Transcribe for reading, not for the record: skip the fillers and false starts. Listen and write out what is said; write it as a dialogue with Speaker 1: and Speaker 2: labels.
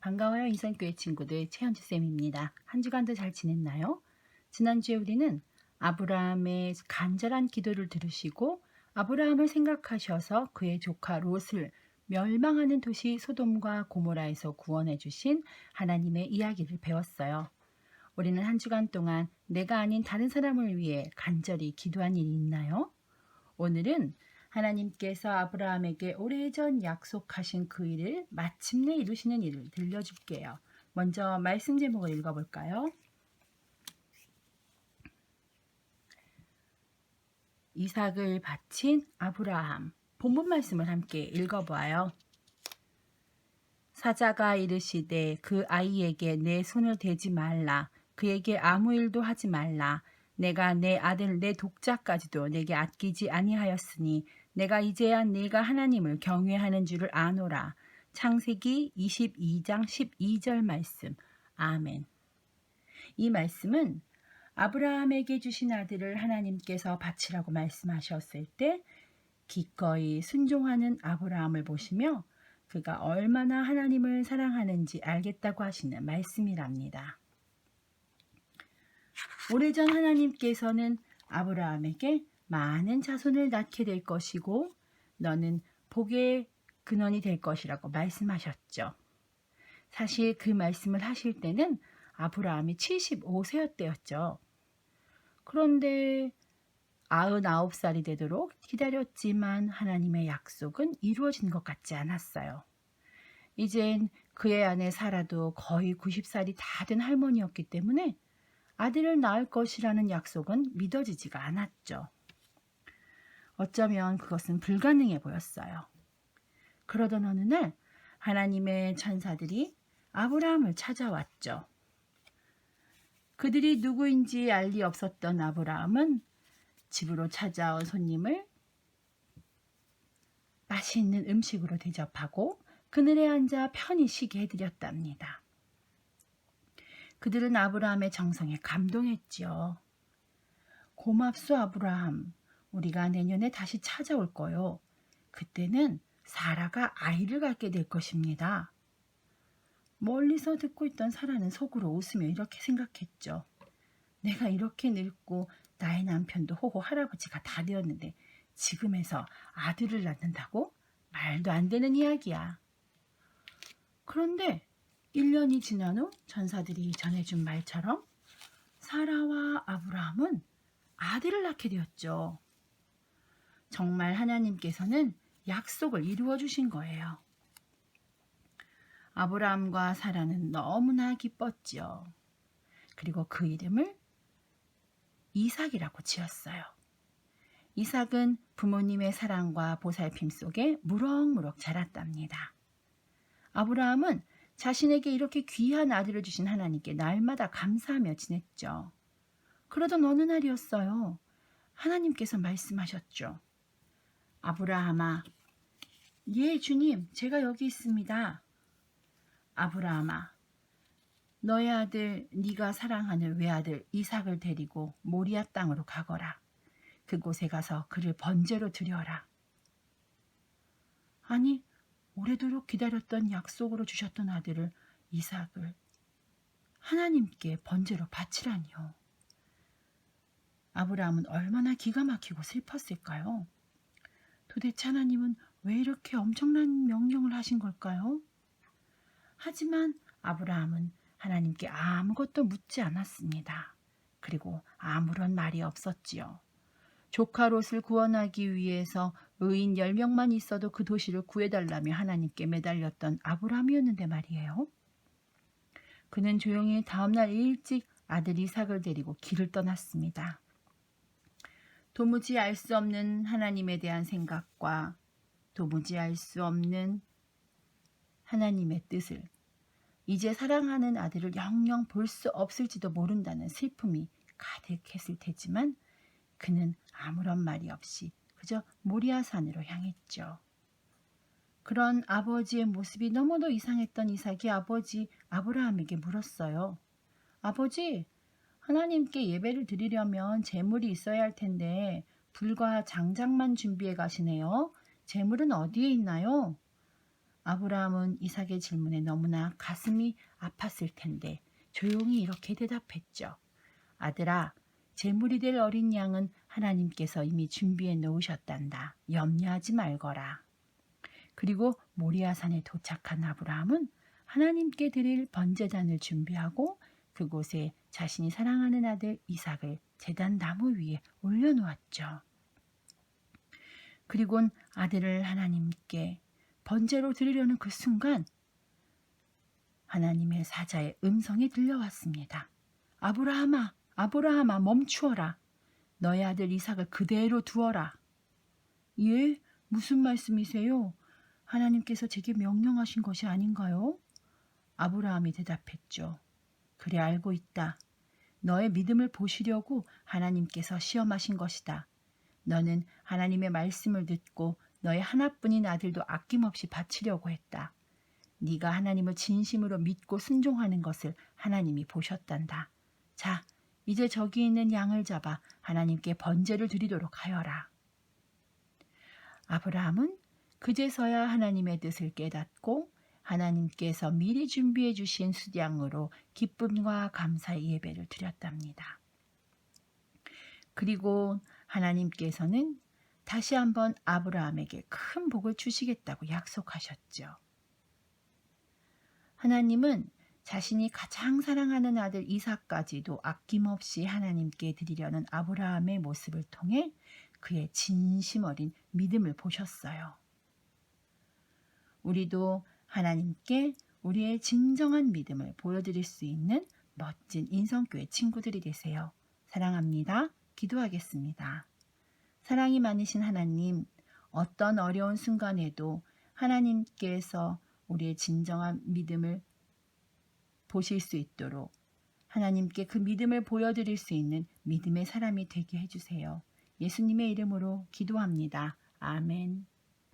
Speaker 1: 반가워요. 인산교회 친구들 최현주쌤입니다. 한 주간도 잘 지냈나요? 지난주에 우리는 아브라함의 간절한 기도를 들으시고 아브라함을 생각하셔서 그의 조카 롯을 멸망하는 도시 소돔과 고모라에서 구원해 주신 하나님의 이야기를 배웠어요. 우리는 한 주간 동안 내가 아닌 다른 사람을 위해 간절히 기도한 일이 있나요? 오늘은 하나님께서 아브라함에게 오래전 약속하신 그 일을 마침내 이루시는 일을 들려줄게요. 먼저 말씀 제목을 읽어볼까요? 이삭을 바친 아브라함. 본문 말씀을 함께 읽어보아요. 사자가 이르시되 그 아이에게 내 손을 대지 말라. 그에게 아무 일도 하지 말라. 내가 내 아들 내 독자까지도 내게 아끼지 아니하였으니 내가 이제야 네가 하나님을 경외하는 줄을 아노라. 창세기 22장 12절 말씀. 아멘. 이 말씀은 아브라함에게 주신 아들을 하나님께서 바치라고 말씀하셨을 때 기꺼이 순종하는 아브라함을 보시며 그가 얼마나 하나님을 사랑하는지 알겠다고 하시는 말씀이랍니다. 오래전 하나님께서는 아브라함에게 많은 자손을 낳게 될 것이고 너는 복의 근원이 될 것이라고 말씀하셨죠. 사실 그 말씀을 하실 때는 아브라함이 75세였대였죠. 그런데 99살이 되도록 기다렸지만 하나님의 약속은 이루어진 것 같지 않았어요. 이젠 그의 아내 사라도 거의 90살이 다 된 할머니였기 때문에 아들을 낳을 것이라는 약속은 믿어지지가 않았죠. 어쩌면 그것은 불가능해 보였어요. 그러던 어느 날 하나님의 천사들이 아브라함을 찾아왔죠. 그들이 누구인지 알 리 없었던 아브라함은 집으로 찾아온 손님을 맛있는 음식으로 대접하고 그늘에 앉아 편히 쉬게 해드렸답니다. 그들은 아브라함의 정성에 감동했지요. 고맙소 아브라함. 우리가 내년에 다시 찾아올 거요. 그때는 사라가 아이를 갖게 될 것입니다. 멀리서 듣고 있던 사라는 속으로 웃으며 이렇게 생각했죠. 내가 이렇게 늙고 나의 남편도 호호 할아버지가 다 되었는데 지금에서 아들을 낳는다고? 말도 안 되는 이야기야. 그런데 1년이 지난 후 전사들이 전해준 말처럼 사라와 아브라함은 아들을 낳게 되었죠. 정말 하나님께서는 약속을 이루어 주신 거예요. 아브라함과 사라는 너무나 기뻤지요. 그리고 그 이름을 이삭이라고 지었어요. 이삭은 부모님의 사랑과 보살핌 속에 무럭무럭 자랐답니다. 아브라함은 자신에게 이렇게 귀한 아들을 주신 하나님께 날마다 감사하며 지냈죠. 그러던 어느 날이었어요. 하나님께서 말씀하셨죠. 아브라함아, 예 주님, 제가 여기 있습니다. 아브라함아, 너의 아들 네가 사랑하는 외아들 이삭을 데리고 모리아 땅으로 가거라. 그곳에 가서 그를 번제로 드려라. 아니, 오래도록 기다렸던 약속으로 주셨던 아들을 이삭을 하나님께 번제로 바치라니요. 아브라함은 얼마나 기가 막히고 슬펐을까요? 도대체 하나님은 왜 이렇게 엄청난 명령을 하신 걸까요? 하지만 아브라함은 하나님께 아무것도 묻지 않았습니다. 그리고 아무런 말이 없었지요. 조카 롯을 구원하기 위해서 의인 10명만 있어도 그 도시를 구해달라며 하나님께 매달렸던 아브라함이었는데 말이에요. 그는 조용히 다음날 일찍 아들 이삭을 데리고 길을 떠났습니다. 도무지 알 수 없는 하나님에 대한 생각과 도무지 알 수 없는 하나님의 뜻을 이제 사랑하는 아들을 영영 볼 수 없을지도 모른다는 슬픔이 가득했을 테지만 그는 아무런 말이 없이 그저 모리아산으로 향했죠. 그런 아버지의 모습이 너무도 이상했던 이삭이 아버지 아브라함에게 물었어요. 아버지, 하나님께 예배를 드리려면 제물이 있어야 할 텐데 불과 장작만 준비해 가시네요. 제물은 어디에 있나요? 아브라함은 이삭의 질문에 너무나 가슴이 아팠을 텐데 조용히 이렇게 대답했죠. 아들아, 제물이 될 어린 양은 하나님께서 이미 준비해 놓으셨단다. 염려하지 말거라. 그리고 모리아산에 도착한 아브라함은 하나님께 드릴 번제단을 준비하고 그곳에 자신이 사랑하는 아들 이삭을 제단 나무 위에 올려놓았죠. 그리곤 아들을 하나님께 번제로 드리려는 그 순간 하나님의 사자의 음성이 들려왔습니다. 아브라함아, 아브라함아, 멈추어라. 너의 아들 이삭을 그대로 두어라. 예? 무슨 말씀이세요? 하나님께서 제게 명령하신 것이 아닌가요? 아브라함이 대답했죠. 그래, 알고 있다. 너의 믿음을 보시려고 하나님께서 시험하신 것이다. 너는 하나님의 말씀을 듣고 너의 하나뿐인 아들도 아낌없이 바치려고 했다. 네가 하나님을 진심으로 믿고 순종하는 것을 하나님이 보셨단다. 자, 이제 저기 있는 양을 잡아 하나님께 번제를 드리도록 하여라. 아브라함은 그제서야 하나님의 뜻을 깨닫고 하나님께서 미리 준비해 주신 수양으로 기쁨과 감사의 예배를 드렸답니다. 그리고 하나님께서는 다시 한번 아브라함에게 큰 복을 주시겠다고 약속하셨죠. 하나님은 자신이 가장 사랑하는 아들 이삭까지도 아낌없이 하나님께 드리려는 아브라함의 모습을 통해 그의 진심 어린 믿음을 보셨어요. 우리도 하나님께 우리의 진정한 믿음을 보여드릴 수 있는 멋진 인성교회 친구들이 되세요. 사랑합니다. 기도하겠습니다. 사랑이 많으신 하나님, 어떤 어려운 순간에도 하나님께서 우리의 진정한 믿음을 보실 수 있도록 하나님께 그 믿음을 보여드릴 수 있는 믿음의 사람이 되게 해주세요. 예수님의 이름으로 기도합니다. 아멘.